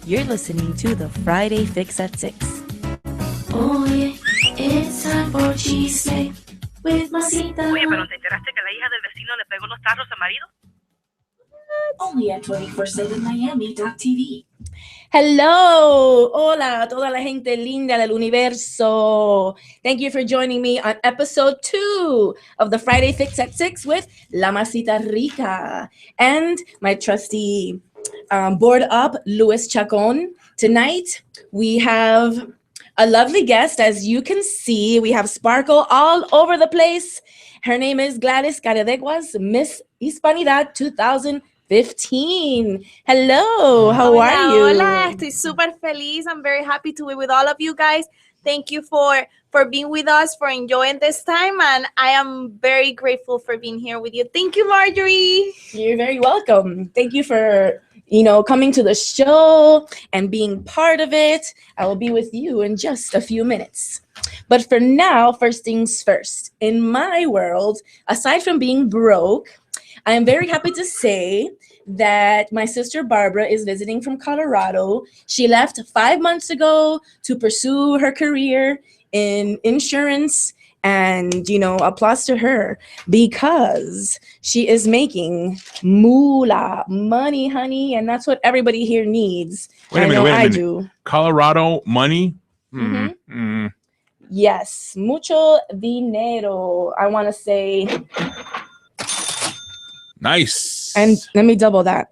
You're listening to the Friday Fix at 6. Oh, yeah, it's time for chisme with Massita. Oye, pero ¿te enteraste que la hija del vecino le pegó unos tarros al marido? Only at 247miami.tv. Hello, hola a toda la gente linda del universo. Thank you for joining me on episode 2 of the Friday Fix at 6 with La Massita Rica and my trusty board up, Luis Chacon. Tonight, we have a lovely guest. As you can see, we have sparkle all over the place. Her name is Gladys Carredeguas, Miss Hispanidad 2015. Hello, how are you? Hola, estoy súper feliz. I'm very happy to be with all of you guys. Thank you for being with us, for enjoying this time, and I am very grateful for being here with you. Thank you, Marjorie. You're very welcome. Thank you for, coming to the show and being part of it. I will be with you in just a few minutes. But for now, first things first. In my world, aside from being broke, I am very happy to say that my sister Barbara is visiting from Colorado. She left 5 months ago to pursue her career in insurance, and applause to her because she is making moolah money, honey, and that's what everybody here needs. Wait a minute. I do. Colorado money? Mm-hmm. Yes, mucho dinero, I want to say. Nice. And let me double that.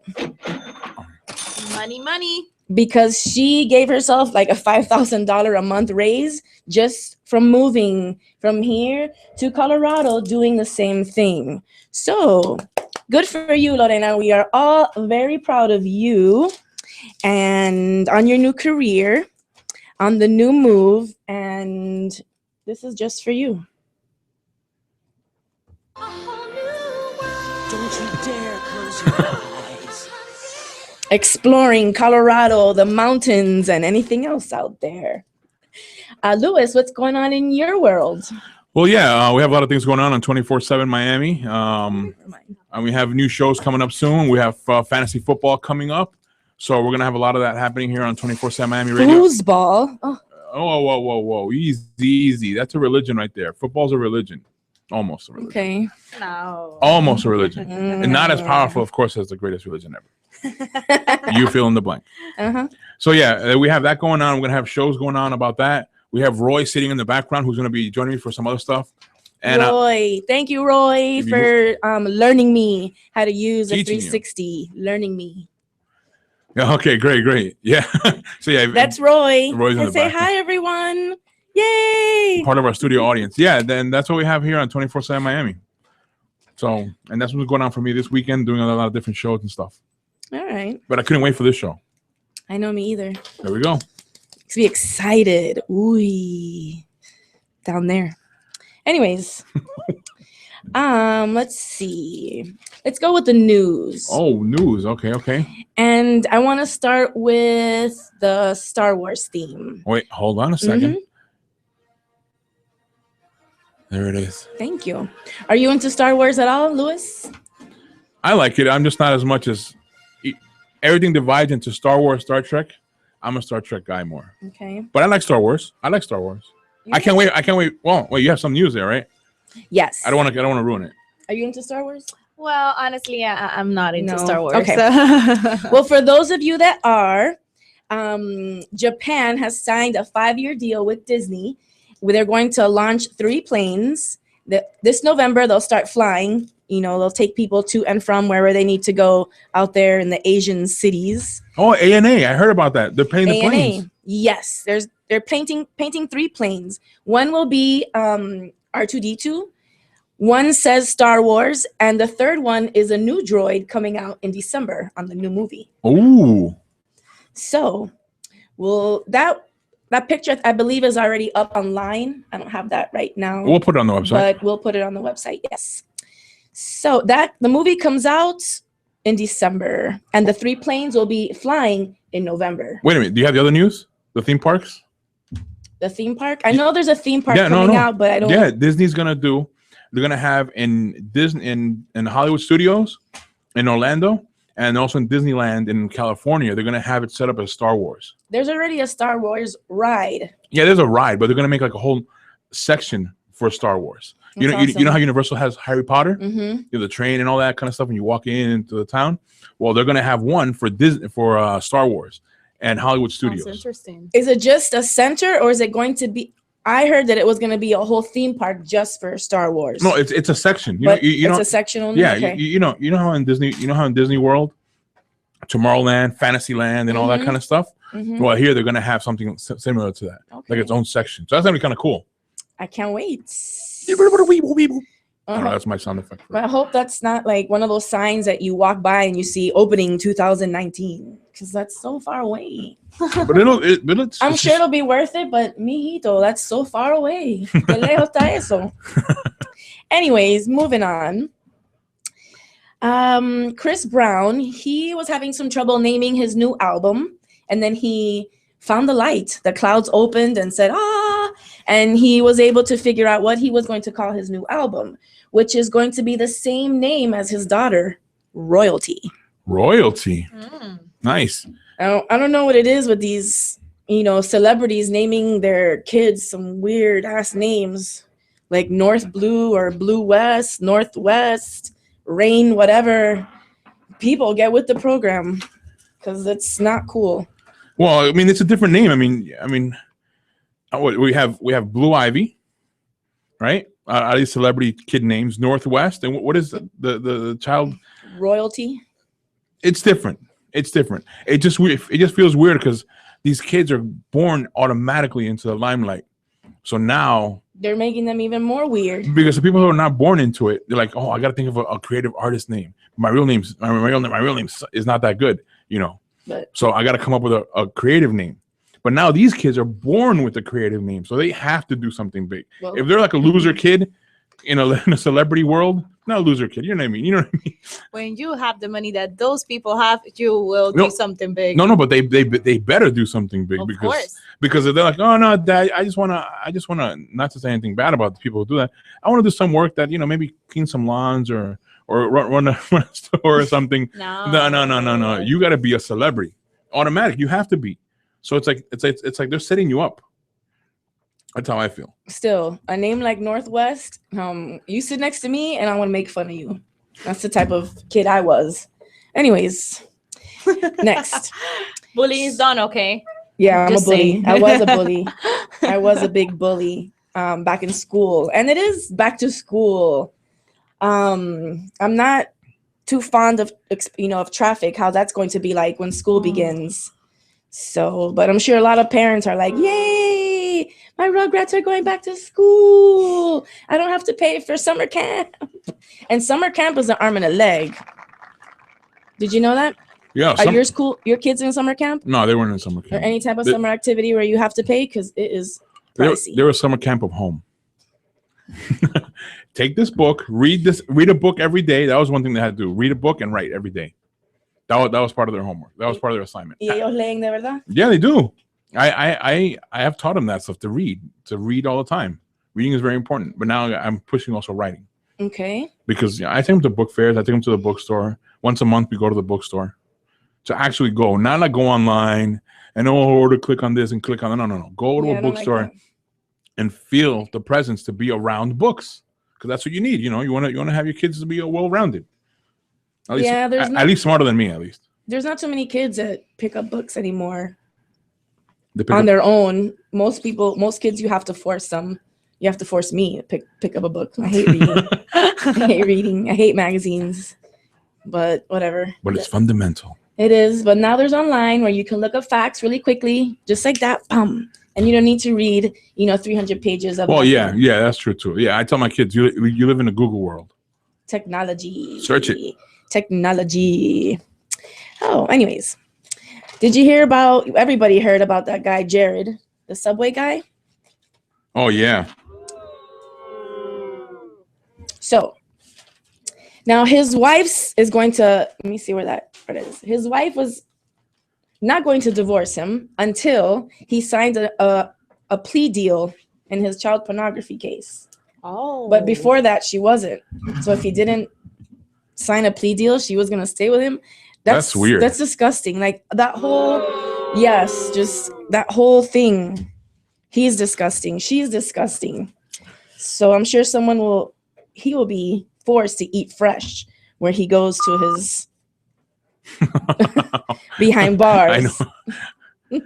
Money. Because she gave herself like a $5,000 a month raise just from moving from here to Colorado, doing the same thing. So good for you, Lorena. We are all very proud of you and on your new career, on the new move. And this is just for you. Don't you dare close your eyes. Exploring Colorado, the mountains, and anything else out there. Luis, what's going on in your world? Well, yeah, we have a lot of things going on 24/7 Miami. And we have new shows coming up soon. We have fantasy football coming up. So we're going to have a lot of that happening here on 24/7 Miami Radio. Foosball. Oh. Whoa. Easy. That's a religion right there. Football's a religion. Almost a religion. Okay. No. Almost a religion. And not as powerful, of course, as the greatest religion ever. You fill in the blank. Uh-huh. So yeah, we have that going on. We're gonna have shows going on about that. We have Roy sitting in the background, who's gonna be joining me for some other stuff. And Roy, thank you, Roy, for learning me how to use a 360. Learning me. Yeah. Okay. Great. Yeah. So yeah, that's Roy. Roy's in the say background. Hi, everyone. Yay! Part of our studio audience. Yeah. Then that's what we have here on 24/7 Miami. So, and that's what's going on for me this weekend, doing a lot of different shows and stuff. All right. But I couldn't wait for this show. I know, me either. There we go. To be excited. Ooh, down there. Anyways, let's see. Let's go with the news. Oh, news. Okay. And I want to start with the Star Wars theme. Wait, hold on a second. There it is. Thank you. Are you into Star Wars at all, Luis? I like it. I'm just not as much as everything divides into Star Wars, Star Trek. I'm a Star Trek guy more. Okay. But I like Star Wars. I can't wait. Well, wait, you have some news there, right? Yes. I don't want to ruin it. Are you into Star Wars? Well, honestly, I'm not into No. Star Wars. Okay. So. Well, for those of you that are, Japan has signed a 5-year deal with Disney where they're going to launch 3 planes. This November, they'll start flying. They'll take people to and from wherever they need to go out there in the Asian cities. Oh, ANA. I heard about that. They're painting the planes. Yes. They're painting 3 planes. One will be R2-D2. One says Star Wars, and the third one is a new droid coming out in December on the new movie. Ooh. So, that picture, I believe, is already up online. I don't have that right now. We'll put it on the website. But we'll put it on the website, yes. So the movie comes out in December, and the 3 planes will be flying in November. Wait a minute. Do you have the other news? The theme parks? The theme park? I know there's a theme park coming out, but I don't. Yeah, Disney's gonna they're gonna have in Hollywood Studios in Orlando And also in Disneyland in California, they're going to have it set up as Star Wars. There's already a Star Wars ride. Yeah, there's a ride, but they're going to make like a whole section for Star Wars. You know, That's you know how awesome. Universal has Harry Potter, Mm-hmm. you know, the train and all that kind of stuff, and you walk into the town. Well, they're going to have one for Disney for Star Wars and Hollywood Studios. That's interesting. Is it just a center, or is it going to be? I heard that it was going to be a whole theme park just for Star Wars. No, it's a section. You but know, you it's know, a section only. yeah, Okay. you know how in Disney World, Tomorrowland, Fantasyland, and all that Mhm. kind of stuff. Mhm. Well, here they're going to have something similar to that, Okay. like its own section. So that's going to be kind of cool. I can't wait. I don't know, Uh-huh. that's my sound effect. But I hope that's not like one of those signs that you walk by and you see opening 2019, because that's so far away. But it's I'm sure it'll be worth it, but mijito, that's so far away. Qué lejos está eso? Anyways, moving on. Chris Brown, he was having some trouble naming his new album, and then he found the light. The clouds opened and said, ah, and he was able to figure out what he was going to call his new album, which is going to be the same name as his daughter, Royalty. Royalty. Mm. Nice. I don't know what it is with these, celebrities naming their kids some weird ass names, like North Blue or Blue West, Northwest, Rain, whatever. People get with the program, because it's not cool. Well, I mean, it's a different name. I mean, we have Blue Ivy, right? Are these celebrity kid names? Northwest, and what is the child? Royalty. It's different. It's different. It just feels weird because these kids are born automatically into the limelight. So now They're making them even more weird. because the people who are not born into it, they're like, oh, I got to think of a creative artist name. My real name is not that good, But So I got to come up with a creative name. But now these kids are born with a creative name, so they have to do something big. well, If they're like a loser kid in a celebrity world, not a loser kid, you know what I mean? You know what I mean? When you have the money that those people have, you will No. do something big. No, but they better do something big Of because course. if they're like, oh no, Dad, I just wanna not to say anything bad about the people who do that. I want to do some work that maybe clean some lawns or run a store or something. No. You got to be a celebrity, automatic. You have to be. So it's like they're setting you up. That's how I feel. still, a name like Northwest, you sit next to me and I want to make fun of you. That's the type of kid I was. Anyways, next. Bullying is done, okay? Yeah, I'm Just a bully. saying. I was a bully. I was a big bully back in school. And it is back to school. I'm not too fond of, of traffic, how that's going to be like when school begins. So, but I'm sure a lot of parents are like, yay, my Rugrats are going back to school. I don't have to pay for summer camp. And summer camp is an arm and a leg. Did you know that? Yeah. Are your kids in summer camp? No, they weren't in summer Or camp. any type of They- summer activity where you have to pay? Because it is pricey. They were summer camp of home. Take this book, read a book every day. That was one thing they had to do. Read a book and write every day. That was part of their homework. That was part of their assignment. Y ellos leen de verdad? Yeah, they do. I have taught them that stuff to read all the time. Reading is very important. But now I'm pushing also writing Okay. because I take them to book fairs. I take them to the bookstore. Once a month, we go to the bookstore to actually go, not like go online and or to click on this and click on that. No. Go to Yeah, I a don't like bookstore that. and feel the presence to be around books because that's what you need. You want to have your kids to be well-rounded. At least, Yeah, there's at least smarter than me. At least There's not too many kids that pick up books anymore they pick on up- their own. Most kids, you have to force them. You have to force me to pick up a book. I hate reading. I hate reading. I hate magazines. But whatever. but it's fundamental. It is. But now there's online where you can look up facts really quickly, just like that. Boom. And you don't need to read, 300 pages of Well, nothing. yeah, that's true too. Yeah, I tell my kids, you live in a Google world. Technology. Search it. Technology. Oh, anyways. Did you hear everybody heard about that guy, Jared, the Subway guy? Oh yeah. So now his wife's is going to, let me see where that is. His wife was not going to divorce him until he signed a plea deal in his child pornography case. Oh. But before that, she wasn't. So if he didn't sign a plea deal, she was going to stay with him. That's weird. That's disgusting. Like that whole, yes, just that whole thing. He's disgusting. She's disgusting. So I'm sure he will be forced to eat fresh where he goes to his behind bars. I know.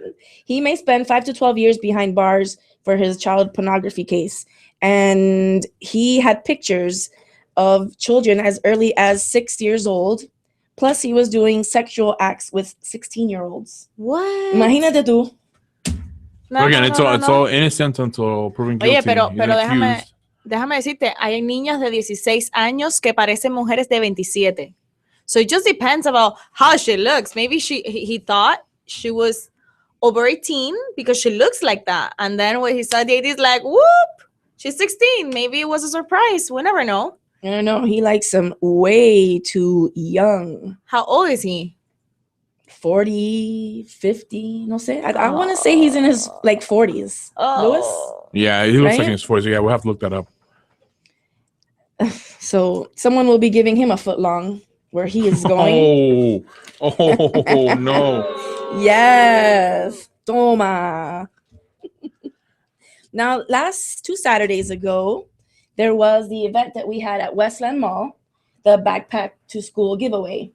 He may spend 5 to 12 years behind bars for his child pornography case. And he had pictures of children as early as 6 years old. Plus, he was doing sexual acts with 16-year-olds. What? Imagínate tú. No, Again, no, it's no, all no, it's no. all innocent until proven guilty. Oye, pero He's accused. déjame decirte, hay niñas de 16 años que parecen mujeres de 27. So it just depends about how she looks. Maybe he thought she was over 18 because she looks like that. And then when he saw the 80s, like, whoop, she's 16. Maybe it was a surprise. We never know. I don't know. He likes them way too young. How old is he? 40, 50, no sé. I want to say he's in his like 40s. Louis? Yeah, he looks Right? like in his 40s. Yeah, we'll have to look that up. So someone will be giving him a foot long where he is going. Oh no. Yes. Toma. Now, last 2 Saturdays ago, there was the event that we had at Westland Mall, the backpack to school giveaway.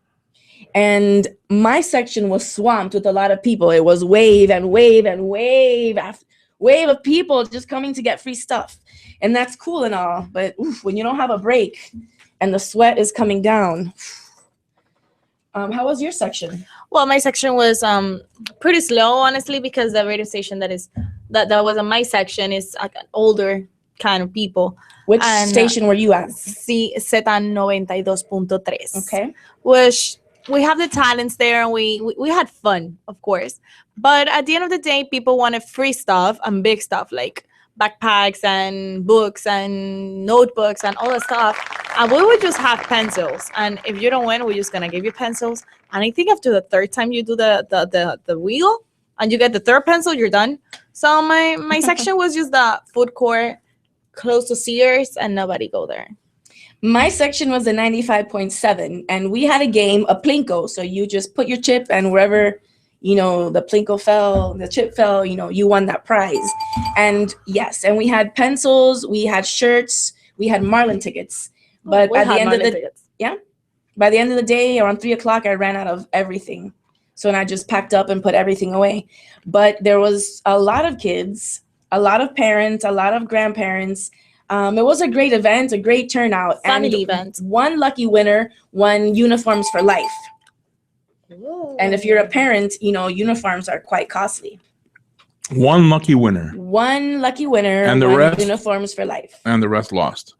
And my section was swamped with a lot of people. It was wave and wave and wave after wave of people just coming to get free stuff. And that's cool and all. But when you don't have a break and the sweat is coming down. How was your section? Well, my section was pretty slow, honestly, because the radio station that was in my section is like an older kind of people. Which station were you at? Z92.3. Okay. Which we have the talents there, and we had fun, of course. But at the end of the day, people wanted free stuff and big stuff like backpacks and books and notebooks and all that stuff. And we would just have pencils. And if you don't win, we're just gonna give you pencils. And I think after the third time you do the wheel and you get the third pencil, you're done. So my section was just the food court close to Sears, and nobody go there. My section was the 95.7, and we had a game, a plinko. So you just put your chip, and wherever, the plinko fell, the chip fell, you won that prize. And yes, and we had pencils, we had shirts, we had Marlin tickets. But by the end of the day, around 3:00, I ran out of everything. So then I just packed up and put everything away. But there was a lot of kids, a lot of parents, a lot of grandparents. It was a great event, a great turnout. Family event. One lucky winner won uniforms for life. Ooh. And if you're a parent, uniforms are quite costly. One lucky winner. One lucky winner And the won rest? uniforms for life. And the rest lost.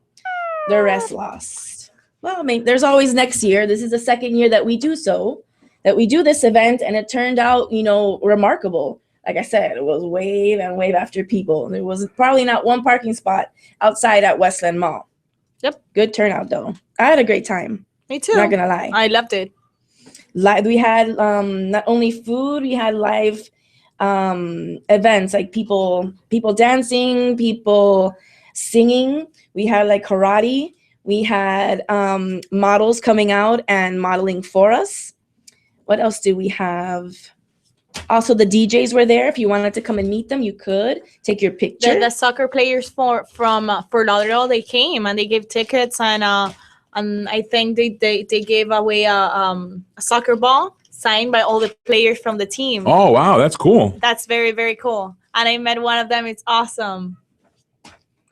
The rest lost. Well, there's always next year. This is the second year that we do this event, and it turned out, remarkable. Like I said, it was wave and wave after people. There was probably not one parking spot outside at Westland Mall. Yep. Good turnout, though. I had a great time. Me too. Not gonna lie. I loved it. We had not only food, we had live events like people dancing, people singing. We had like karate. We had models coming out and modeling for us. What else do we have? Also, the DJs were there. If you wanted to come and meet them, you could take your picture. The soccer players from Fort Lauderdale, they came and they gave tickets, and I think they gave away a soccer ball signed by all the players from the team. Oh wow, that's cool. That's very, very cool. And I met one of them. It's awesome.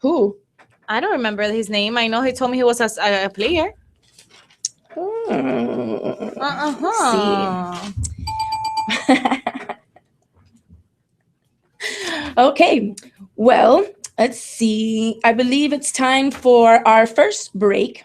Who? I don't remember his name. I know he told me he was a player. Okay, well, let's see. I believe it's time for our first break.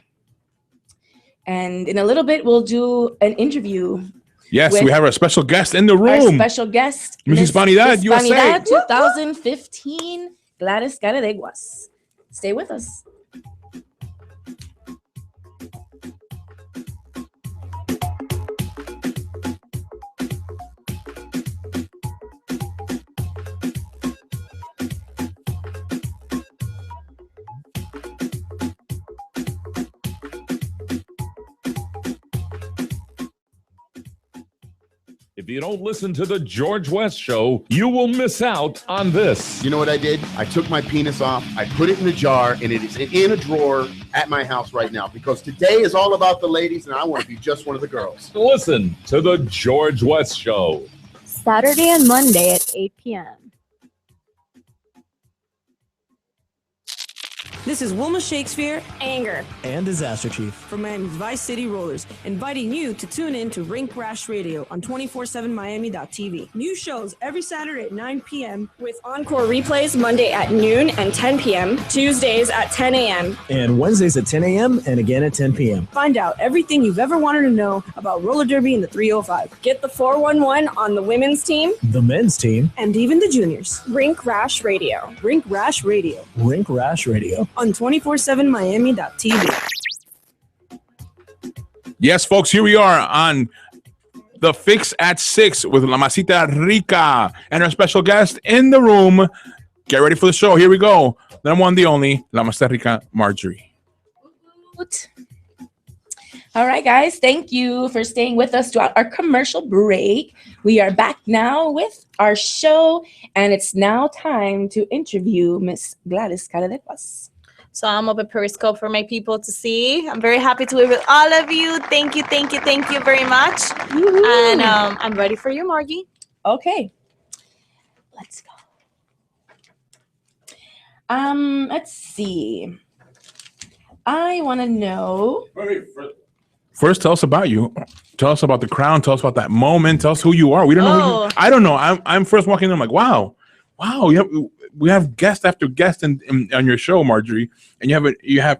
And in a little bit, we'll do an interview. Yes, we have our special guest in the room. Our special guest, Miss Hispanidad, USA. Hispanidad 2015, Gladys Carredeguas. Stay with us. If you don't listen to the George West Show, you will miss out on this. You know what I did? I took my penis off, I put it in a jar, and it is in a drawer at my house right now because today is all about the ladies and I want to be just one of the girls. Listen to the George West Show. Saturday and Monday at 8 p.m. This is Wilma Shakespeare, Anger. and Disaster Chief from Miami's Vice City Rollers, inviting you to tune in to Rink Rash Radio on 247miami.tv. New shows every Saturday at 9 p.m. With encore replays Monday at noon and 10 p.m., Tuesdays at 10 a.m. and Wednesdays at 10 a.m. and again at 10 p.m. Find out everything you've ever wanted to know about roller derby in the 305, Get the 411 on the women's team The men's team, and even the juniors. Rink Rash Radio. Rink Rash Radio Rink Rash Radio. on 247miami.tv. Yes, folks, here we are on The Fix at 6 with La Massita Rica and our special guest in the room. Get ready for the show. Here we go. The one, the only, La Massita Rica, Marjorie. All right, guys. Thank you for staying with us throughout our commercial break. We are back now with our show, and it's now time to interview Miss Gladys Carredeguas. So I'm up at Periscope for my people to see. I'm very happy to be with all of you. Thank you very much. Woo-hoo. And I'm ready for you, Margie. Okay, let's go. Let's see. I want to know. First, tell us about you. Tell us about the crown. Tell us about that moment. Tell us who you are. We don't know. Oh. I don't know. I'm first walking in. I'm like, wow. We have guest after guest on your show, Marjorie, and you have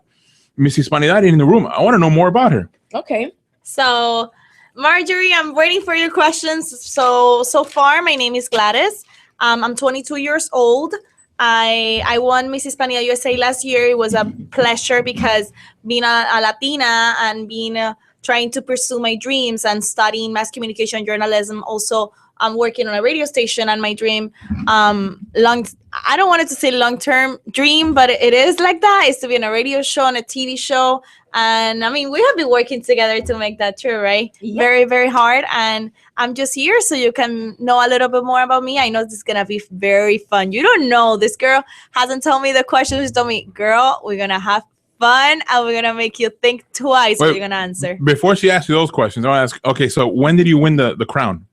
Miss Hispanidad in the room. I want to know more about her. Okay. So, Marjorie, I'm waiting for your questions. So far, my name is Gladys. I'm 22 years old. I won Miss Hispanidad USA last year. It was a pleasure because being a Latina and being trying to pursue my dreams and studying mass communication journalism. Also, I'm working on a radio station, and my dream, I don't want it to say long-term dream, but it is like that, is to be on a radio show, on a TV show. And I mean, we have been working together to make that true, right? Yeah. Very, very hard. And I'm just here so you can know a little bit more about me. I know this is going to be very fun. You don't know. This girl hasn't told me the questions. She told me, girl, we're going to have fun and we're going to make you think twice what you're going to answer. Before she asks you those questions, I'll ask, okay, so when did you win the crown?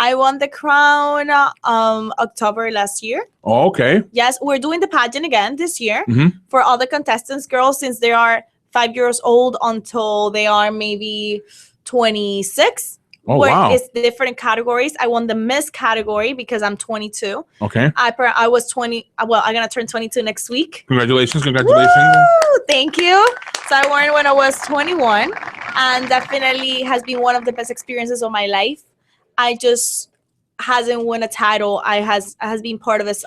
I won the crown October last year. Oh, okay. Yes, we're doing the pageant again this year Mhm. for all the contestants, girls, since they are 5 years old until they are maybe 26. Oh, wow. It's different categories. I won the Miss category because I'm 22. Okay. I was 20. Well, I'm going to turn 22 next week. Congratulations. Woo! Thank you. So I won when I was 21, and definitely has been one of the best experiences of my life. I just hasn't won a title. Has been part of this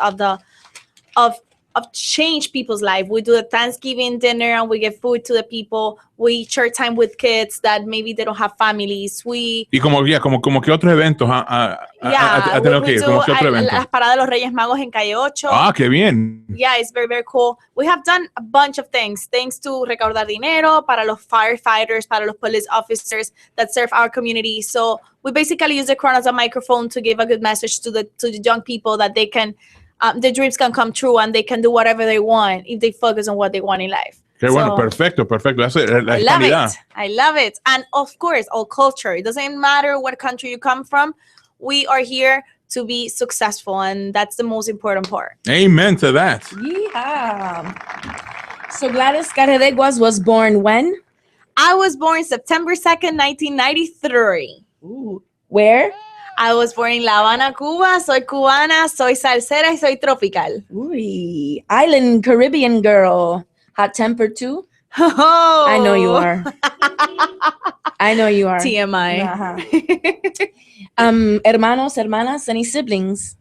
of change people's life. We do the Thanksgiving dinner and we give food to the people. We share time with kids that maybe they don't have families. Y como que otros eventos. We do como que otro evento. las paradas de los Reyes Magos en Calle 8. Ah, qué bien. Yeah, it's very, very cool. We have done a bunch of things. Thanks to recaudar dinero para los firefighters, para los police officers that serve our community. So we basically use the crown as a microphone to give a good message to the young people that they can, their dreams can come true and they can do whatever they want if they focus on what they want in life. Qué bueno, perfecto. That's it. La hispanidad. I love it. And of course, all culture. It doesn't matter what country you come from. We are here to be successful, and that's the most important part. Amen to that. Yeah. So Gladys Carredeguas was born when? I was born September 2nd, 1993. Ooh. Where? I was born in La Habana, Cuba. Soy cubana, soy salsera y soy tropical. Ooh. Island Caribbean girl. Hot tempered too? Oh. I know you are. I know you are. TMI. Uh-huh. Hermanos, hermanas, any siblings?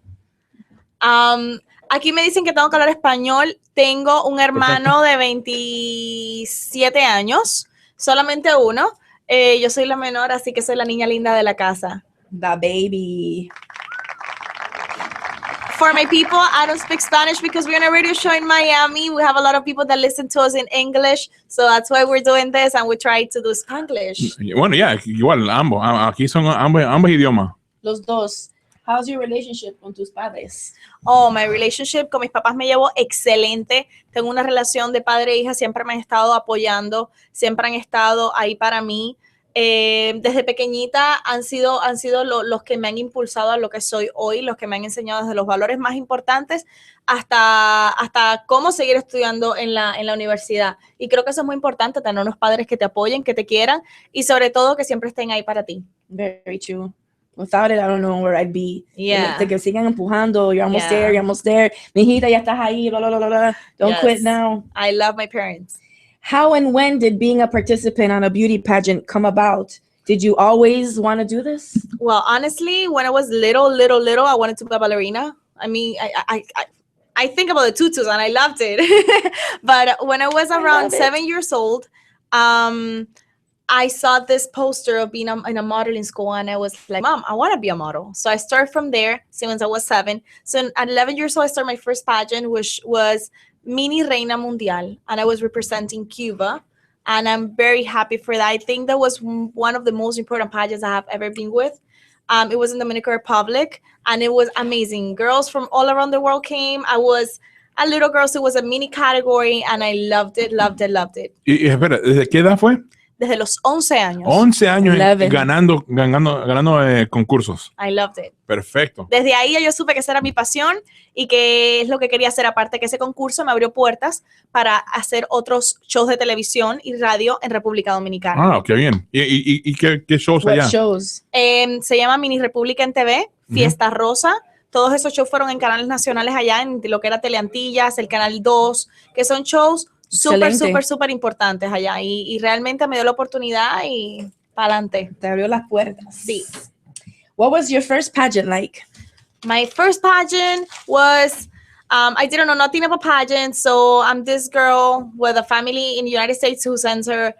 Aquí me dicen que tengo que hablar español. Tengo un hermano de 27 años, solamente uno. Yo soy la menor, así que soy la niña linda de la casa. The baby. For my people, I don't speak Spanish because we're on a radio show in Miami. We have a lot of people that listen to us in English, so that's why we're doing this, and we try to do Spanglish. Bueno, ya, igual, ambos. Aquí son ambos idiomas. los dos. How's your relationship con tus padres? Oh, my relationship con mis papás me llevo excelente. Tengo una relación de padre e hija, siempre me han estado apoyando, siempre han estado ahí para mí. Desde pequeñita han sido los que me han impulsado a lo que soy hoy, los que me han enseñado desde los valores más importantes hasta cómo seguir estudiando en la universidad. Y creo que eso es muy importante, tener unos padres que te apoyen, que te quieran y sobre todo que siempre estén ahí para ti. Very true. Without it, I don't know where I'd be. Yeah. Te que sigan empujando. You're almost Yeah. there. You're almost there. Mijita, ya estás ahí. Blah, blah, blah, blah. Don't Yes. quit now. I love my parents. How and when did being a participant on a beauty pageant come about? Did you always want to do this? Well, honestly, when I was little, I wanted to be a ballerina. I mean, I think about the tutus and I loved it. But when I was around 7 years old, I saw this poster of being in a modeling school and I was like, Mom, I want to be a model. So I started from there since I was 7. So at 11 years old, I started my first pageant, which was Mini Reina Mundial. And I was representing Cuba. And I'm very happy for that. I think that was one of the most important pageants I have ever been with. It was in the Dominican Republic and it was amazing. Girls from all around the world came. I was a little girl, so it was a mini category and I loved it. Y espera, ¿desde qué edad fue? Desde los 11 años. 11 años 11. ganando concursos. I loved it. Perfecto. Desde ahí yo supe que esa era mi pasión y que es lo que quería hacer, aparte que ese concurso me abrió puertas para hacer otros shows de televisión y radio en República Dominicana. Ah, qué bien. ¿Y qué shows What allá? shows? Se llama Mini República en TV, Fiesta Rosa. Todos esos shows fueron en canales nacionales allá, en lo que era Teleantillas, el Canal 2, que son shows súper importantes allá. Y realmente me dio la oportunidad y para adelante. Te abrió las puertas. Sí. What was your first pageant like? My first pageant was, I didn't know nothing about pageants, so I'm this girl with a family in the United States who sends her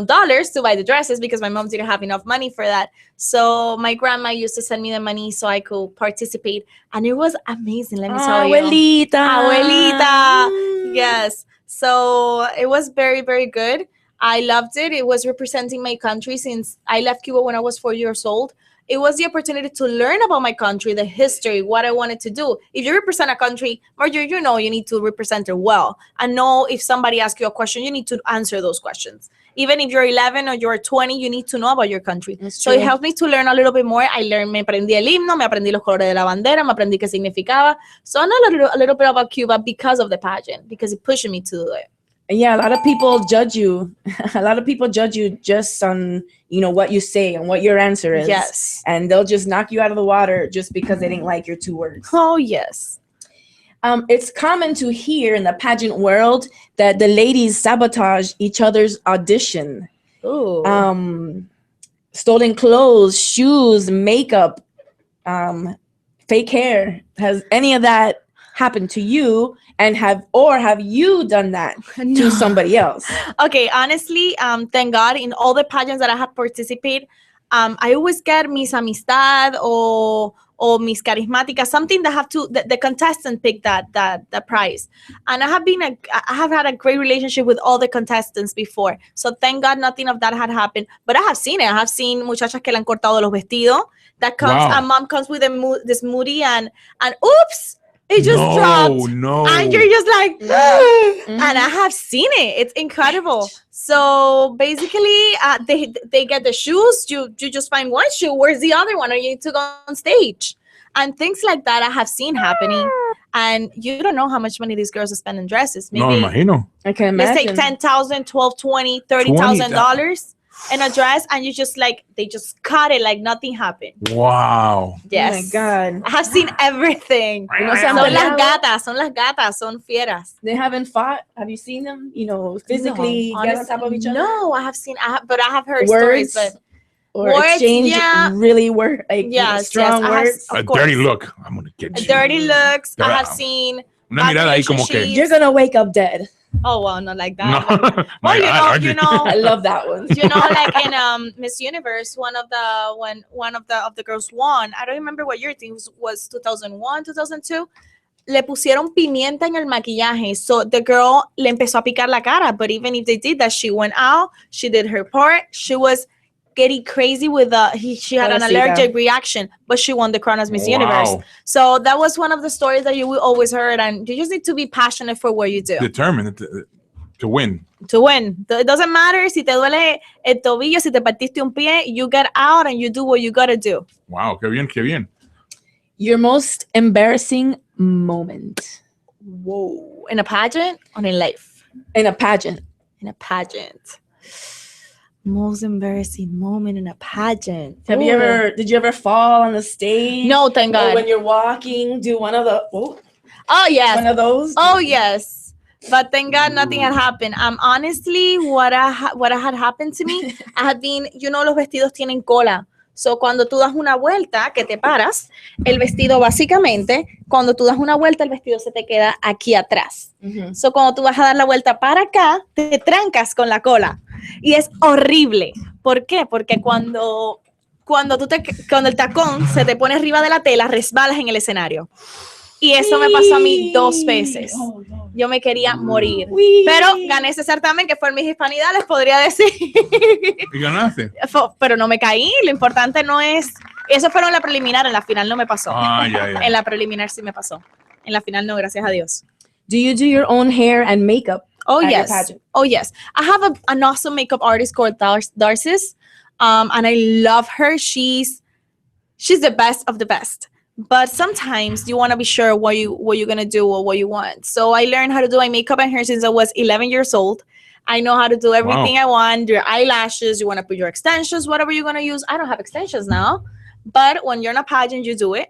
dollars to buy the dresses because my mom didn't have enough money for that. So my grandma used to send me the money so I could participate, and it was amazing, let me tell you. Abuelita. Yes. So it was very, very good. I loved it. It was representing my country since I left Cuba when I was 4 years old. It was the opportunity to learn about my country, the history, what I wanted to do. If you represent a country, Marjorie, you know you need to represent it well. And know if somebody asks you a question, you need to answer those questions. Even if you're 11 or you're 20, you need to know about your country. So it helped me to learn a little bit more. Me aprendí el himno, me aprendí los colores de la bandera, me aprendí qué significaba. So I know a little bit about Cuba because of the pageant, because it pushed me to do it. Yeah, a lot of people judge you. A lot of people judge you just on, what you say and what your answer is. Yes. And they'll just knock you out of the water just because they didn't like your 2 words. Oh, yes. It's common to hear in the pageant world that the ladies sabotage each other's audition. Ooh. Stolen clothes, shoes, makeup, fake hair. Has any of that happened to you? And have you done that to somebody else? Okay, honestly, thank God, in all the pageants that I have participated, I always get Miss Amistad or Miss Carismática, something that have to the contestant pick that prize. And I have had a great relationship with all the contestants before. So thank God nothing of that had happened. But I have seen it. I have seen muchachas que le han cortado los vestidos. That comes, Wow. a mom comes with this moody and oops. It just dropped. No. And you're just like, and I have seen it. It's incredible. So basically, they get the shoes. You just find one shoe. Where's the other one? Or you need to go on stage. And things like that I have seen happening. And you don't know how much money these girls are spending dresses. No, Maybe, imagino. I can imagine. let's say $10,000, $12,000, $20,000, $30,000 in a dress, and you just they just cut it like nothing happened. Wow. Yes. Oh my God. I have seen everything. Son las gatas, son fieras. They haven't fought. Have you seen them? Physically No, get on top of each other. No, but I have heard Words, stories. But or exchange really strong words. A dirty look. I'm gonna get you. Dirty looks. I have Wow. seen. Una mirada ahí como que. You're gonna wake up dead. Oh well, not like that. No. Well, you know, I love that one. Like in Miss Universe, one of the girls won. I don't remember what year. I think it was 2001, 2002. Le pusieron pimienta en el maquillaje, so the girl le empezó a picar la cara. But even if they did that, she went out. She did her part. She was getting crazy with she had an Pobrecita. allergic reaction, but she won the crown as Miss Universe. So that was one of the stories that you will always heard, and you just need to be passionate for what you do. Determined to win. To win. It doesn't matter si te duele el tobillo, si te partiste un pie, you get out and you do what you gotta do. Wow, qué bien, qué bien. Your most embarrassing moment. Whoa. In a pageant or in life? In a pageant. In a pageant. Most embarrassing moment in a pageant. Did you ever fall on the stage? No, thank God. Or when you're walking, do one of the, oh yes. One of those? Oh yes. But thank God nothing had happened. Honestly, what had happened to me, I had been, los vestidos tienen cola. So, cuando tú das una vuelta, que te paras, el vestido básicamente, cuando tú das una vuelta, el vestido se te queda aquí atrás. So, cuando tú vas a dar la vuelta para acá, te trancas con la cola. Y es horrible. ¿Por qué? Porque cuando el tacón se te pone arriba de la tela, resbalas en el escenario. Y eso me pasó a mí 2 veces. Yo me quería morir. Pero gané ese certamen, que fue en mis hispanidades, podría decir. ¿Y ganaste? Pero no me caí. Lo importante no es... Eso fue en la preliminar. En la final no me pasó. Ya. En la preliminar sí me pasó. En la final no, gracias a Dios. Do you do your own hair and makeup? Oh, at your yes. pageant? Oh, yes. I have an awesome makeup artist called Darcis. And I love her. She's the best of the best. But sometimes you want to be sure what you're going to do or what you want. So I learned how to do my makeup and hair since I was 11 years old. I know how to do everything I want. Your eyelashes, you want to put your extensions, whatever you're going to use. I don't have extensions now. But when you're in a pageant, you do it.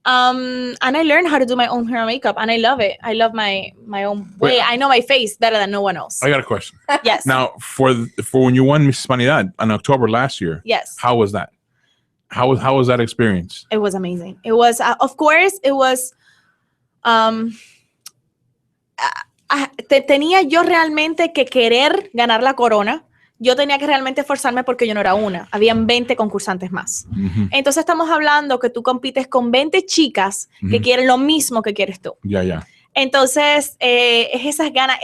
And I learned how to do my own hair and makeup. And I love it. I love my own way. I know my face better than no one else. I got a question. Yes. Now, for when you won Miss Hispanidad in October last year, yes. How was that? How was that experience? It was amazing. It was, of course, it was, tenía yo realmente que querer ganar la corona. Yo tenía que realmente esforzarme porque yo no era una. Habían 20 concursantes más. Entonces estamos hablando que tú compites con 20 chicas que quieren lo mismo que quieres tú. Ya. Entonces, es esas ganas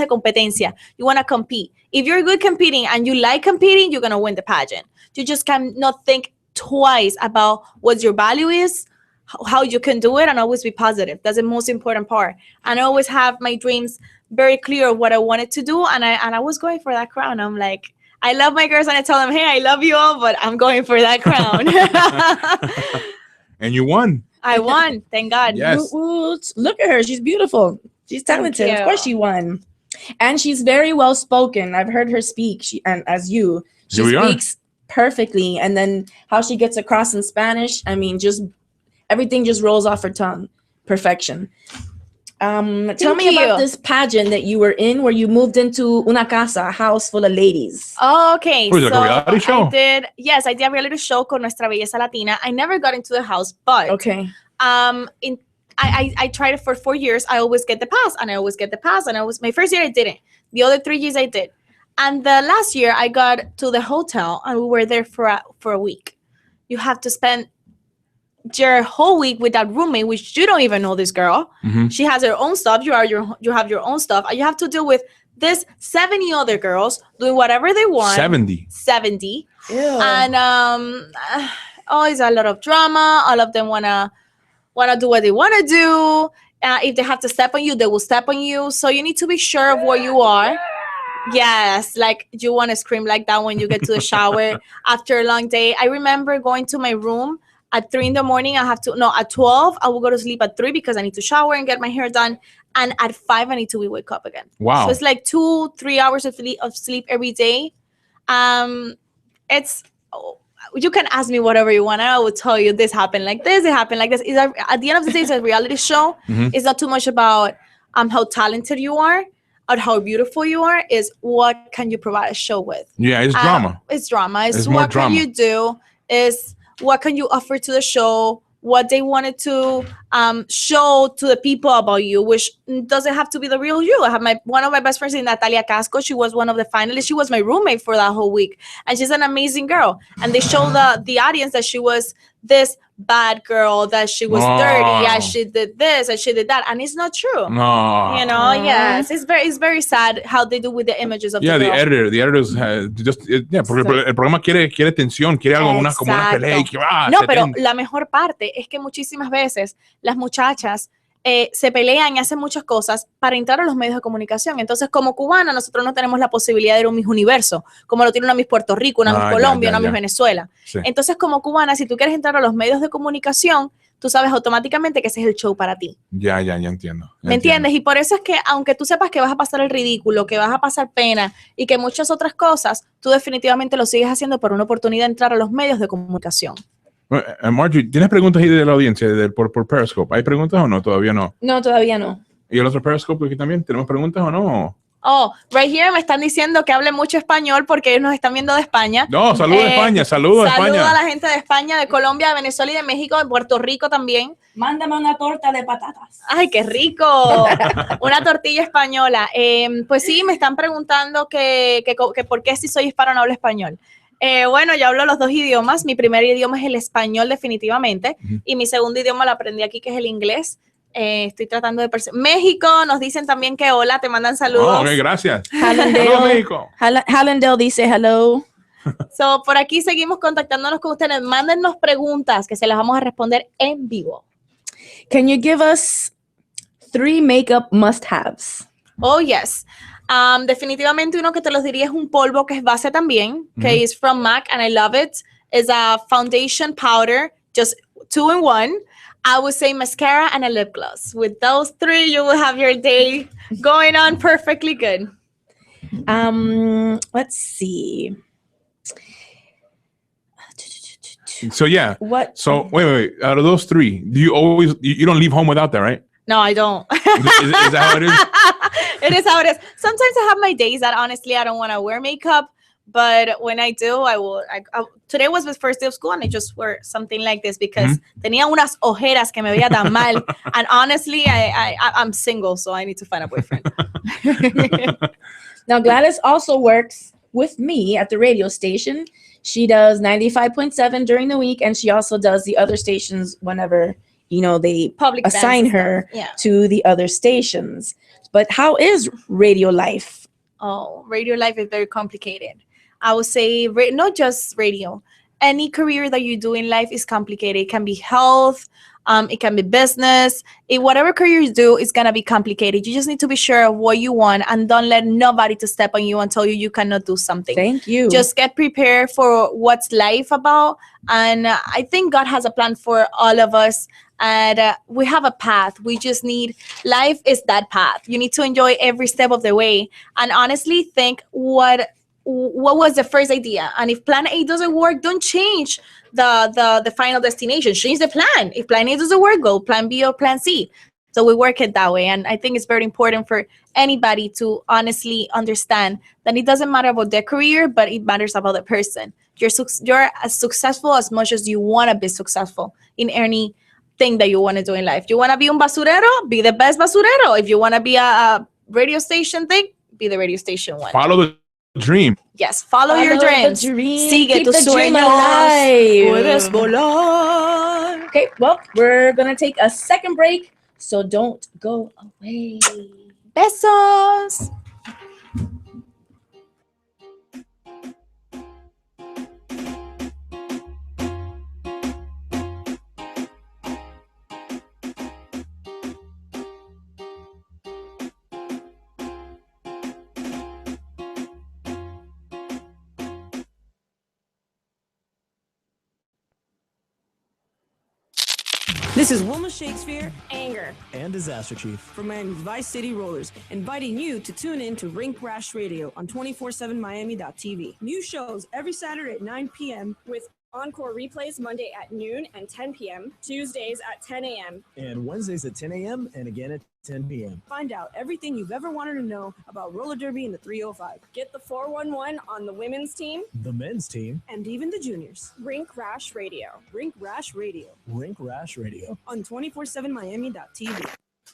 de competencia. You want to compete. If you're good competing and you like competing, you're going to win the pageant. You just cannot think twice about what your value is, how you can do it, and always be positive. That's the most important part. And I always have my dreams very clear of what I wanted to do, and I was going for that crown. I'm like, I love my girls, and I tell them, hey, I love you all, but I'm going for that crown. And you won. I won, thank God. Yes. Look at her. She's beautiful. She's talented. Of course she won. And she's very well spoken. I've heard her speak. She speaks perfectly. And then how she gets across in Spanish, I mean, just everything just rolls off her tongue. Perfection. Tell me about this pageant that you were in where you moved into una casa, a house full of ladies. Okay. Was it a reality show? I did a reality show con Nuestra Belleza Latina. I never got into the house, but I tried it for 4 years. I always get the pass, and my first year I didn't. The other 3 years I did. And the last year I got to the hotel, and we were there for a week. You have to spend your whole week with that roommate, which you don't even know this girl. She has her own stuff. You have your own stuff. You have to deal with this 70 other girls doing whatever they want. 70. Ew. And always a lot of drama. All of them wanna do what they wanna do. If they have to step on you, they will step on you. So you need to be sure of where you are. Yes, like you want to scream like that when you get to the shower after a long day. I remember going to my room at 3 in the morning. At 12, I will go to sleep at 3 because I need to shower and get my hair done. And at 5, I need to wake up again. Wow. So it's like 2-3 hours of sleep every day. You can ask me whatever you want. I will tell you this happened like this, it happened like this. At the end of the day, it's a reality show. It's not too much about how talented you are or how beautiful you are. Is what can you provide a show with? Yeah, it's drama. It's drama. It's more what drama. Can you do? Is what can you offer to the show? What they wanted to show to the people about you, which doesn't have to be the real you. I have one of my best friends, Natalia Casco. She was one of the finalists. She was my roommate for that whole week, and she's an amazing girl. And they show the audience that she was this bad girl, that she was dirty, and she did this and she did that, and it's not true. No. You know, yes, it's very sad how they do with the images of the girl. the editors porque el programa quiere tensión, quiere algo como una pelea y que no, pero la mejor parte es que muchísimas veces las muchachas se pelean y hacen muchas cosas para entrar a los medios de comunicación. Entonces, como cubana, nosotros no tenemos la posibilidad de ir a un Miss Universo, como lo tiene una Miss Puerto Rico, una Miss Colombia, una Miss Venezuela. Sí. Entonces, como cubana, si tú quieres entrar a los medios de comunicación, tú sabes automáticamente que ese es el show para ti. Ya entiendo. ¿Me entiendes? Y por eso es que, aunque tú sepas que vas a pasar el ridículo, que vas a pasar pena y que muchas otras cosas, tú definitivamente lo sigues haciendo por una oportunidad de entrar a los medios de comunicación. Marjorie, ¿tienes preguntas ahí de la audiencia por Periscope? ¿Hay preguntas o no? Todavía no. No, todavía no. ¿Y el otro Periscope aquí también? ¿Tenemos preguntas o no? Oh, right here me están diciendo que hable mucho español porque ellos nos están viendo de España. No, saludos de España, saludos de España. Saludos a la gente de España, de Colombia, de Venezuela y de México, de Puerto Rico también. Mándame una torta de patatas. ¡Ay, qué rico! Una tortilla española. Pues sí, me están preguntando que por qué si soy hispano no hablo español. Bueno, yo hablo los dos idiomas. Mi primer idioma es el español definitivamente y mi segundo idioma lo aprendí aquí, que es el inglés. Estoy tratando de... México, nos dicen también que hola, te mandan saludos. Ok, gracias. Hallandale, México. Hallandale dice hello. So, por aquí seguimos contactándonos con ustedes. Mándennos preguntas que se las vamos a responder en vivo. Can you give us 3 makeup must-haves? Oh, yes. Definitivamente uno que te los diría es un polvo que es base también, que es from MAC and I love it. It's a foundation powder, just 2 in 1. I would say mascara and a lip gloss. With those 3, you will have your day going on perfectly good. Let's see. So yeah. What? So wait. Out of those 3, do you always you don't leave home without that, right? No, I don't. Is that how it is? It is how it is. Sometimes I have my days that honestly I don't want to wear makeup, but when I do, I will. Today was my first day of school and I just wear something like this because tenía unas ojeras que me veía tan mal. And honestly, I'm single, so I need to find a boyfriend. Now, Gladys also works with me at the radio station. She does 95.7 during the week, and she also does the other stations whenever, they assign her to the other stations. But how is radio life? Oh, radio life is very complicated. I would say not just radio. Any career that you do in life is complicated. It can be health, it can be business. Whatever career you do, it's going to be complicated. You just need to be sure of what you want and don't let nobody to step on you and tell you cannot do something. Thank you. Just get prepared for what's life about. And I think God has a plan for all of us. And we have a path. We just need, life is that path. You need to enjoy every step of the way. And honestly, think what was the first idea. And if plan A doesn't work, don't change the final destination. Change the plan. If plan A doesn't work, go plan B or plan C. So we work it that way. And I think it's very important for anybody to honestly understand that it doesn't matter about their career, but it matters about the person. You're as successful as much as you want to be successful in any thing that you want to do in life. You want to be un basurero? Be the best basurero. If you want to be a radio station thing, be the radio station one. Follow the dream. Yes, follow your dreams. Sigue tus sueños. Puedes volar. Okay, well, we're going to take a second break, so don't go away. Besos. This is Wilma Shakespeare, Anger, and Disaster Chief from Miami's Vice City Rollers, inviting you to tune in to Rink Rash Radio on 247miami.tv. New shows every Saturday at 9 p.m. with Encore replays Monday at noon and 10 p.m., Tuesdays at 10 a.m. And Wednesdays at 10 a.m. and again at 10 p.m. Find out everything you've ever wanted to know about roller derby in the 305. Get the 411 on the women's team The men's team, And even the juniors. Rink Rash Radio. Rink Rash Radio Rink Rash Radio. on 247miami.tv.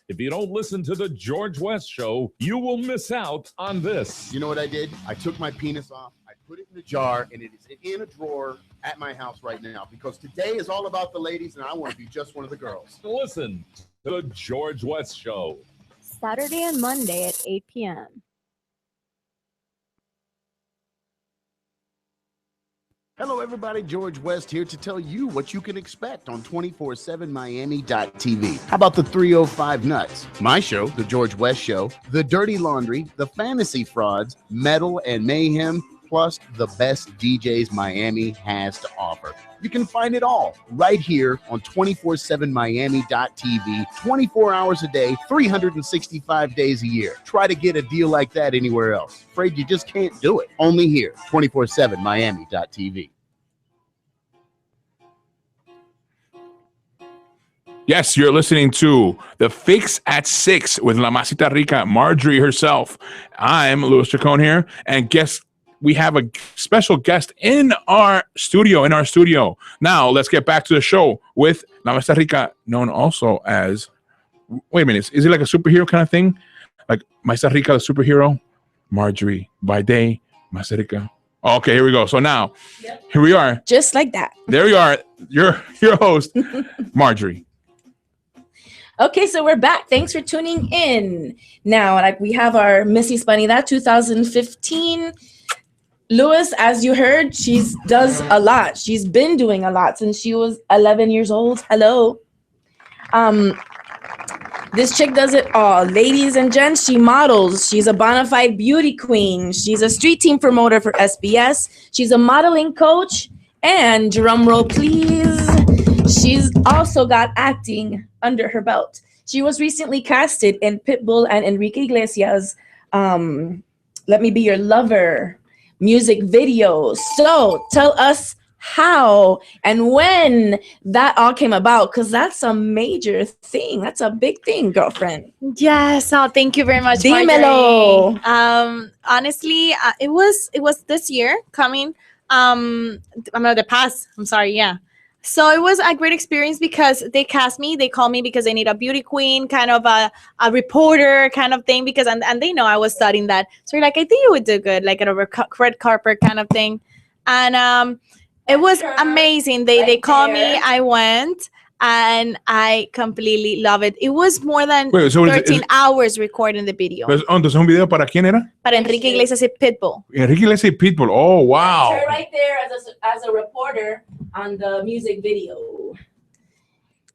If you don't listen to the George West Show, you will miss out on this. You know what I did? I took my penis off, I put it in a jar, and it is in a drawer at my house right now because today is all about the ladies, and I want to be just one of the girls. Listen to the George West Show. Saturday and Monday at 8 p.m. Hello, everybody. George West here to tell you what you can expect on 247miami.tv. How about the 305 Nuts? My show, The George West Show, The Dirty Laundry, The Fantasy Frauds, Metal and Mayhem, plus the best DJs Miami has to offer. You can find it all right here on 247miami.tv, 24 hours a day, 365 days a year. Try to get a deal like that anywhere else. Afraid you just can't do it. Only here, 247miami.tv. Yes, you're listening to The Fix at 6 with La Massita Rica, Marjorie herself. I'm Louis Chacon here, and we have a special guest in our studio. Now, let's get back to the show with La Massita Rica, known also as, wait a minute, is it like a superhero kind of thing? Like Massita Rica, the superhero? Marjorie by day, Massita Rica. Okay, here we go. So now, Here we are. Just like that. There you are. Your host, Marjorie. Okay, so we're back. Thanks for tuning in. Now, we have our Miss Hispanidad 2015. Louis, as you heard, she does a lot. She's been doing a lot since she was 11 years old. Hello. This chick does it all. Ladies and gents, she models. She's a bona fide beauty queen. She's a street team promoter for SBS. She's a modeling coach. And drum roll, please. She's also got acting under her belt. She was recently casted in Pitbull and Enrique Iglesias' Let Me Be Your Lover music video. So tell us how and when that all came about, because that's a major thing. That's a big thing, girlfriend. Yes. Oh, thank you very much. Dímelo. Honestly, it was this year coming. The past. I'm sorry. Yeah. So it was a great experience because they cast me. They called me because they need a beauty queen, kind of a reporter kind of thing, because and they know I was studying that. So you're like, I think you would do good, like at a red carpet kind of thing. And it was amazing. They called me. I went. And I completely love it. It was more than 13 hours recording the video. Entonces, ¿un video para quién era? Para Enrique Iglesias y Pitbull. Enrique Iglesias y Pitbull. Oh, wow. Her right there as a reporter on the music video.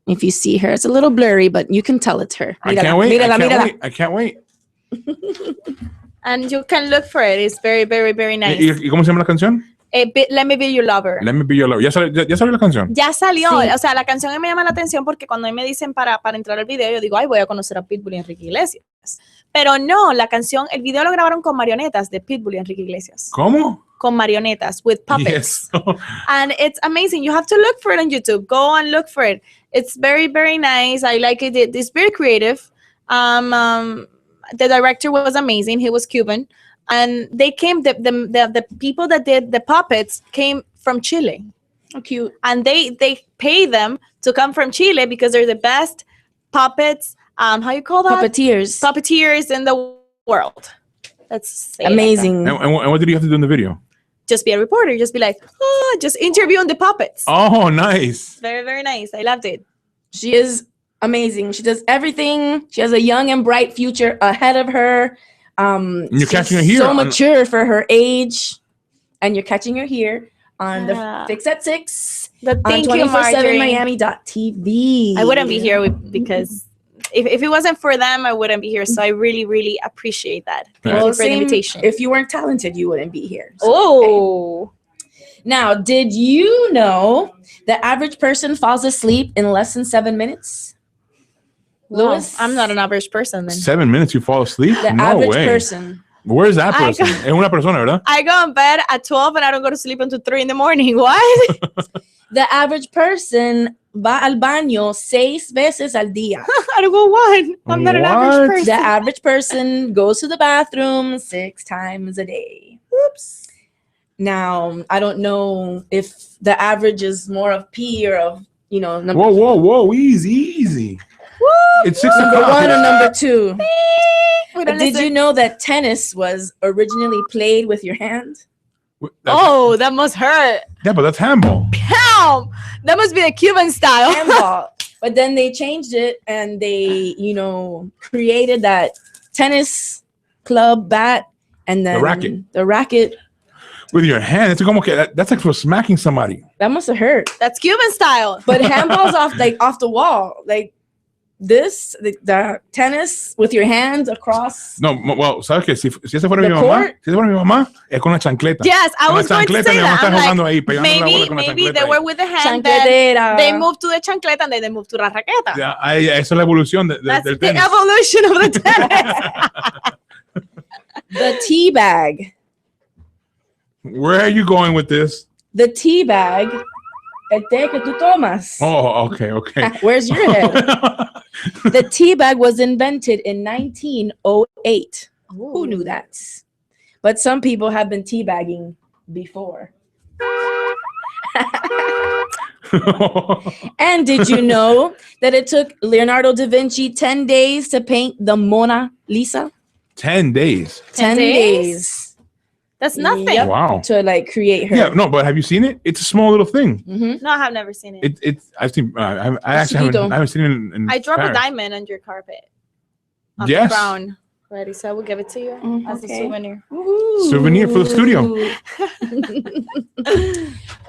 If you see her, it's a little blurry, but you can tell it's her. I can't wait. I can't wait. And you can look for it. It's very, very, very nice. ¿Y cómo se llama la canción? Let Me Be Your Lover. Let Me Be Your Lover. ¿Ya salió la canción? Ya salió. Sí. O sea, la canción me llama la atención porque cuando me dicen para entrar al video, yo digo, ay, voy a conocer a Pitbull y Enrique Iglesias. Pero no, el video lo grabaron con marionetas de Pitbull y Enrique Iglesias. ¿Cómo? Con marionetas, with puppets. Yes. And it's amazing. You have to look for it on YouTube. Go and look for it. It's very, very nice. I like it. It's very creative. The director was amazing. He was Cuban. And they came, the people that did the puppets came from Chile. Oh, cute. And they pay them to come from Chile because they're the best puppets, how you call that? Puppeteers in the world. That's amazing. Like and what did you have to do in the video? Just be a reporter. Just be like, just interviewing the puppets. Oh, nice. Very, very nice. I loved it. She is amazing. She does everything. She has a young and bright future ahead of her. You're catching her here. So mature for her age. And you're catching her here on the Fix at 6 on 247miami.tv. I wouldn't be here because if it wasn't for them, I wouldn't be here. So I really, really appreciate that. Thank you for the invitation. If you weren't talented, you wouldn't be here. So, okay. Now, did you know the average person falls asleep in less than 7 minutes? Wow. Louis? I'm not an average person then. 7 minutes you fall asleep? The No average way. person. Where is that person? Es una persona, ¿verdad? I go in bed at 12 and I don't go to sleep until 3 in the morning. What? The average person va al baño 6 veces al día. I don't go one. I'm not an average person. The average person goes to the bathroom 6 times a day. Oops. Now, I don't know if the average is more of pee or of, number Whoa. Easy. Woo, it's 6 number o'clock. 1 or number 2. Did listen. you know that tennis was originally played with your hand? Oh, that must hurt. Yeah, but that's handball. Damn. That must be the Cuban style. Handball. But then they changed it and they, created that tennis club bat and then the racket. With your hand, it's como que that's like for smacking somebody. That must have hurt. That's Cuban style. But handball's off the wall. Like this, the tennis with your hands across. No, well, ¿sabes qué? Si ese fuera mi mamá, es con la chancleta. Yes, I was going to say that. I'm like, maybe they were with the hand. They moved to the chancleta and then they moved to la raqueta. Yeah, esa es la evolución del That's tenis. the evolution of the tennis. The tea bag. Where are you going with this? The tea bag. El té que tú tomas. Oh, okay. Where's your head? The tea bag was invented in 1908. Ooh. Who knew that? But some people have been teabagging before. And did you know that it took Leonardo da Vinci 10 days to paint the Mona Lisa? 10 days. 10 days. That's nothing. Yep, wow. To create her. Yeah, no, but have you seen it? It's a small little thing. Mm-hmm. No, I have never seen it. I've seen. I actually haven't seen it in I dropped Paris. a diamond on your carpet. On Yes. the ground. Ready, so I will give it to you as a souvenir. Ooh. Souvenir for the studio.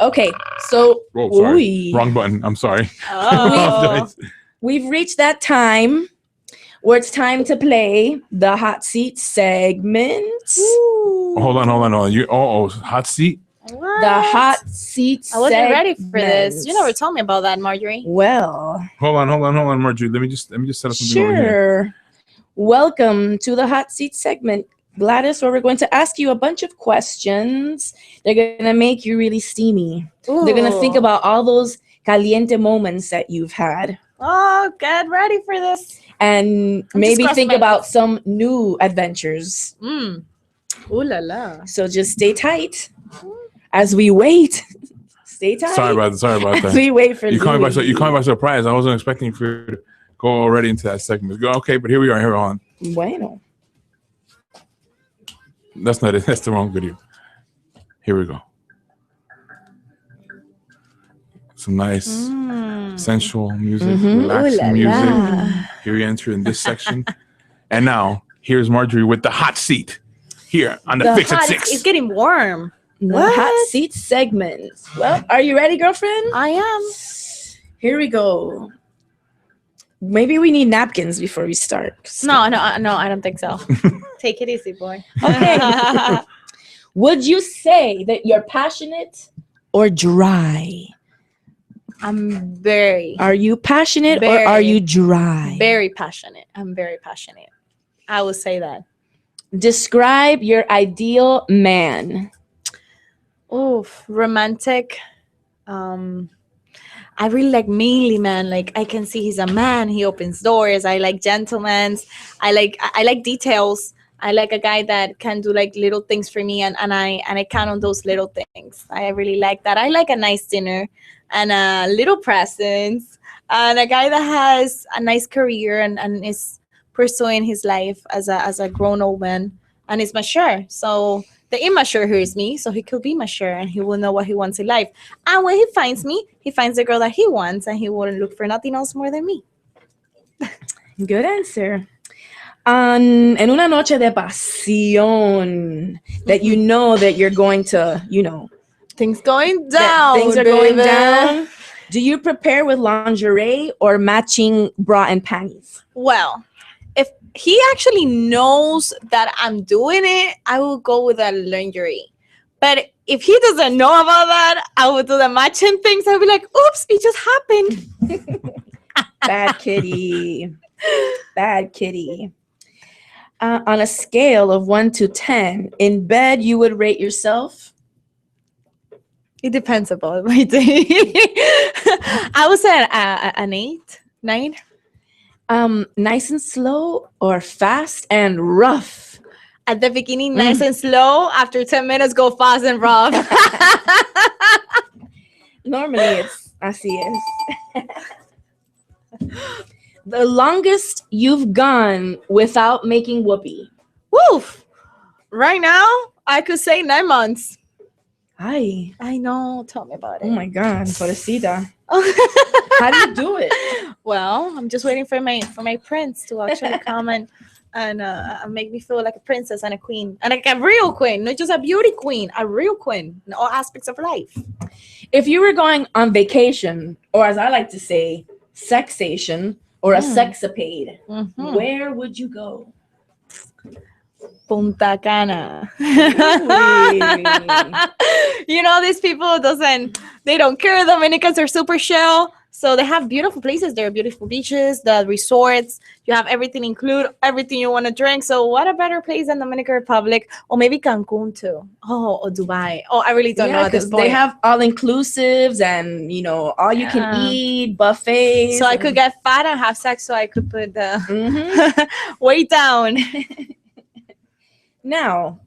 Okay, so sorry. Wrong button. I'm sorry. Oh. We've reached that time where it's time to play the hot seat segment. Hold on. You hot seat. What? The hot seat. I wasn't ready for this. You never told me about that, Marjorie. Well, hold on, Marjorie. Let me just set up something over here. Sure. Welcome to the hot seat segment, Gladys, where we're going to ask you a bunch of questions. They're going to make you really steamy. Ooh. They're going to think about all those caliente moments that you've had. Oh, get ready for this. And maybe think about some new adventures. Ooh la la. So just stay tight as we wait. Stay tight. Sorry about that. As we wait for you caught me by surprise. I wasn't expecting for you to go already into that segment. Okay, but here we are. Here on. Bueno. That's not it. That's the wrong video. Here we go. Some nice sensual music, relaxing music. Here we enter in this section. And now, here's Marjorie with the hot seat here on the Fix at 6. It's getting warm. The hot seat segment. Well, are you ready, girlfriend? I am. Here we go. Maybe we need napkins before we start. No, I don't think so. Take it easy, boy. Okay. Would you say that you're passionate or dry? I'm very. Are you passionate or are you dry? Very passionate. I'm very passionate. I will say that. Describe your ideal man. Oof, romantic. I really like mainly man. Like I can see he's a man. He opens doors. I like gentlemen. I like details. I like a guy that can do like little things for me, and I count on those little things. I really like that. I like a nice dinner and a little presents and a guy that has a nice career and is pursuing his life as a grown old man and is mature. So the immature here is me, so he could be mature and he will know what he wants in life. And when he finds me, he finds the girl that he wants and he wouldn't look for nothing else more than me. Good answer. En una noche de pasión that you know that you're going to, things going down. Things are going down. Do you prepare with lingerie or matching bra and panties? Well, if he actually knows that I'm doing it, I will go with a lingerie. But if he doesn't know about that, I will do the matching things. I'll be like, oops, it just happened. Bad kitty. Bad kitty. On a scale of 1 to 10, in bed, you would rate yourself? It depends about my day. I would say an 8, 9. Nice and slow or fast and rough? At the beginning, nice and slow. After 10 minutes, go fast and rough. Normally, it's así es. The longest you've gone without making whoopee? Woof. Right now, I could say 9 months. Ay. I know. Tell me about it. Oh my God, pobrecita. How do you do it? Well, I'm just waiting for my prince to actually come and make me feel like a princess and a queen, and like a real queen, not just a beauty queen, a real queen in all aspects of life. If you were going on vacation, or as I like to say, sexation, or a sexapade, where would you go? Punta Cana. Really? You know, these people they don't care. Dominicans are super chill. So they have beautiful places there, beautiful beaches, the resorts. You have everything included, everything you want to drink. So what a better place than Dominican Republic, or maybe Cancun too. Oh, or Dubai. Oh, I really don't know at this point. They have all inclusives and all you can eat buffets. So I could get fat and have sex, so I could put the weight down. Now,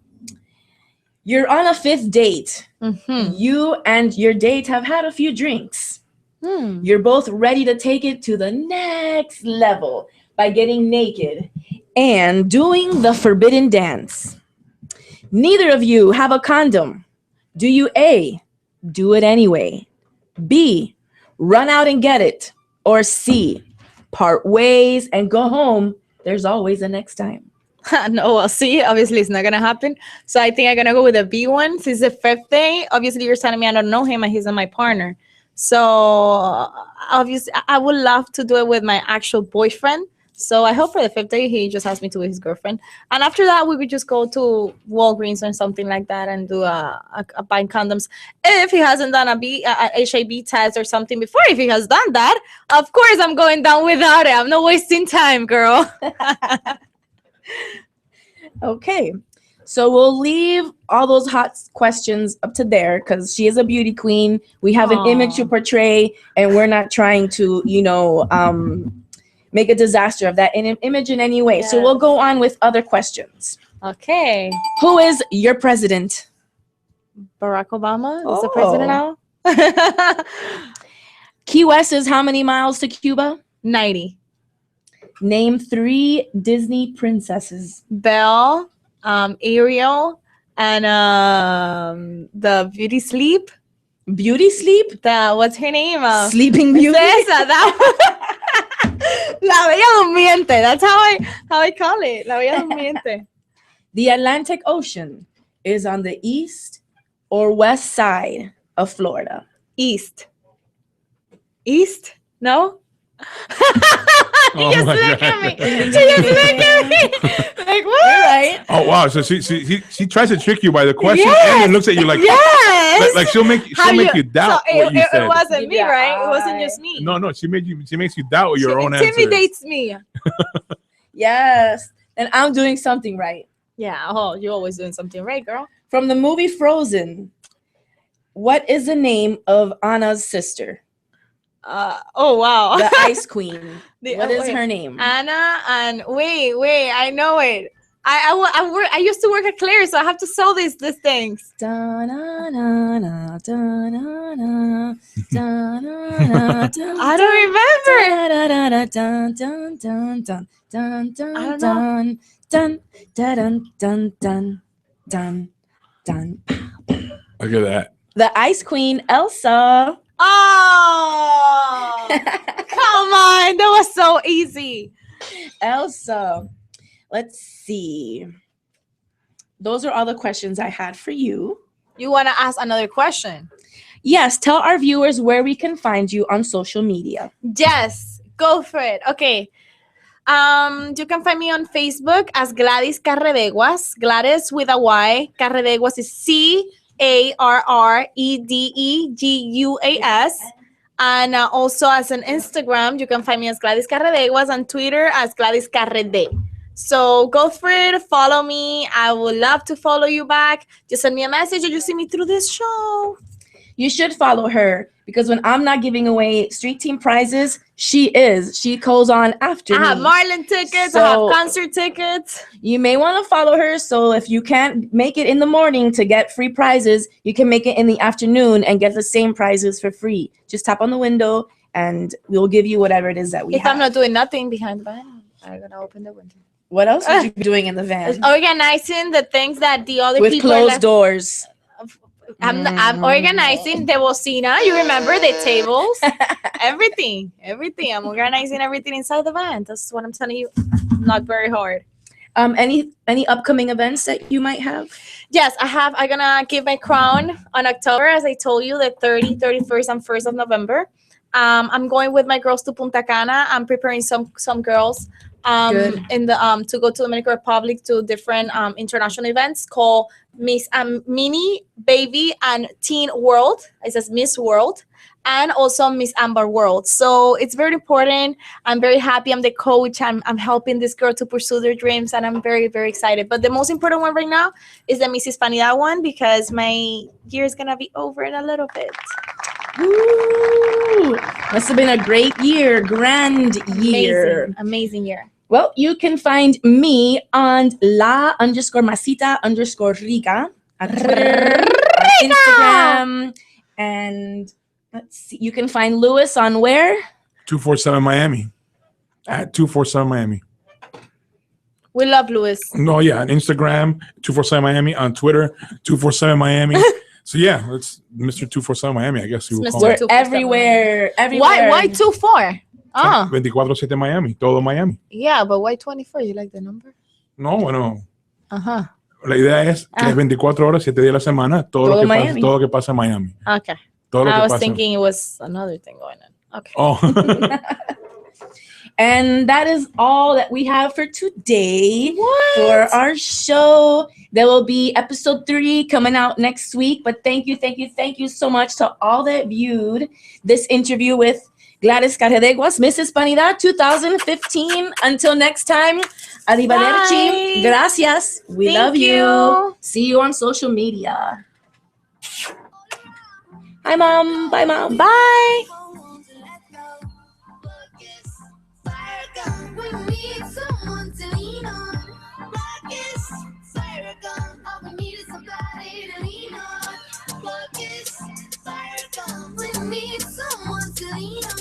you're on a 5th date. You and your date have had a few drinks. You're both ready to take it to the next level by getting naked and doing the forbidden dance. Neither of you have a condom. Do you A, do it anyway? B, run out and get it? Or C, part ways and go home? There's always a next time. No, well, see, obviously it's not gonna happen. So I think I'm gonna go with the B one. Since the 5th day, obviously you're telling me I don't know him and he's not my partner. So obviously I would love to do it with my actual boyfriend. So I hope for the 5th day he just asks me to with his girlfriend. And after that, we would just go to Walgreens or something like that and do a buying condoms. If he hasn't done a HIV test or something before, if he has done that, of course I'm going down without it. I'm not wasting time, girl. Okay. So we'll leave all those hot questions up to there because she is a beauty queen. We have an image to portray, and we're not trying to, make a disaster of that image in any way. So we'll go on with other questions. Okay. Who is your president? Barack Obama is the president now. Key West is how many miles to Cuba? 90. Name 3 Disney princesses. Belle, Ariel, and the Beauty Sleep. Beauty Sleep? What's her name? Sleeping Beauty. La Bella Durmiente. That's how I call it. La Bella Durmiente. The Atlantic Ocean is on the east or west side of Florida. East. East? No? Oh just my look God. at me. She just look at me. Like, what? Right? Oh wow! So she tries to trick you by the question and then looks at you like yes. like she'll make you doubt so what you said. It wasn't me, right? It wasn't just me. No, she makes you doubt your own answer. Intimidates me. Yes, and I'm doing something right. Yeah. Oh, you're always doing something right, girl. From the movie Frozen, what is the name of Anna's sister? Oh wow. The Ice Queen. What is her name? Anna and wait, I know it. I used to work at Claire, so I have to sew these things. I Look at that. The Ice Queen, Elsa. Oh, come on. That was so easy. Elsa. Let's see. Those are all the questions I had for you. You want to ask another question? Yes. Tell our viewers where we can find you on social media. Yes. Go for it. Okay. You can find me on Facebook as Gladys Carredeguas. Gladys with a Y. Carredeguas is CARREDEGUAS. And also as an Instagram, you can find me as Gladys Carredeguas, and Twitter as Gladys Carrede. So go free to follow me. I would love to follow you back. Just send me a message or you see me through this show. You should follow her because when I'm not giving away street team prizes, she is. She goes on after I me. have Marlin tickets. I So- have concert tickets. You may want to follow her. So if you can't make it in the morning to get free prizes, you can make it in the afternoon and get the same prizes for free. Just tap on the window and we'll give you whatever it is that we If have. I'm not doing nothing behind the van, I'm going to open the window. What else would you be doing in the van? Organizing the things that the other With people closed doors. I'm organizing the bocina. You remember the tables, everything. I'm organizing everything inside the van. That's what I'm telling you. Not very hard. Any upcoming events that you might have? Yes, I have. I'm gonna give my crown on October, as I told you, the 30, 31st, and 1st of November. I'm going with my girls to Punta Cana. I'm preparing some girls Good. in the to go to Dominican Republic to different international events called Miss Mini, Baby, and Teen World. It says Miss World, and also Miss Amber World. So it's very important. I'm very happy. I'm the coach. I'm helping this girl to pursue their dreams, and I'm very, very excited. But the most important one right now is the Miss Hispanidad one because my year is gonna be over in a little bit. Ooh, must have been a great year, grand year. Amazing year. Well, you can find me on _Massita_Rica on Instagram. And let's see, you can find Lewis on where? 247 Miami. At 247 Miami. We love Lewis. No, yeah, on Instagram, 247 Miami. On Twitter, 247 Miami. So yeah, it's Mr. 247 Miami, I guess you would call We're it. everywhere. Why 24? Oh, 24/7 Miami, todo Miami. yeah, but why 24? You like the number? No, bueno, Uh-huh. la idea es que es 24 horas, 7 días a la semana, todo lo que pasa en Miami. Okay. Todo lo I que was pasa. thinking it was another thing going on. Okay. Oh. And that is all that we have for today for our show. There will be episode 3 coming out next week. But thank you so much to all that viewed this interview with Gladys Carredeguas, Miss Hispanidad 2015. Until next time, arrivederci. Bye. Gracias. We Thank love you. you. See you on social media. Hi, Mom. Bye, Mom. Bye. We need someone to lean on. Focus, fire gun. All we need is somebody to lean on. Focus, fire gun. We need someone to lean on.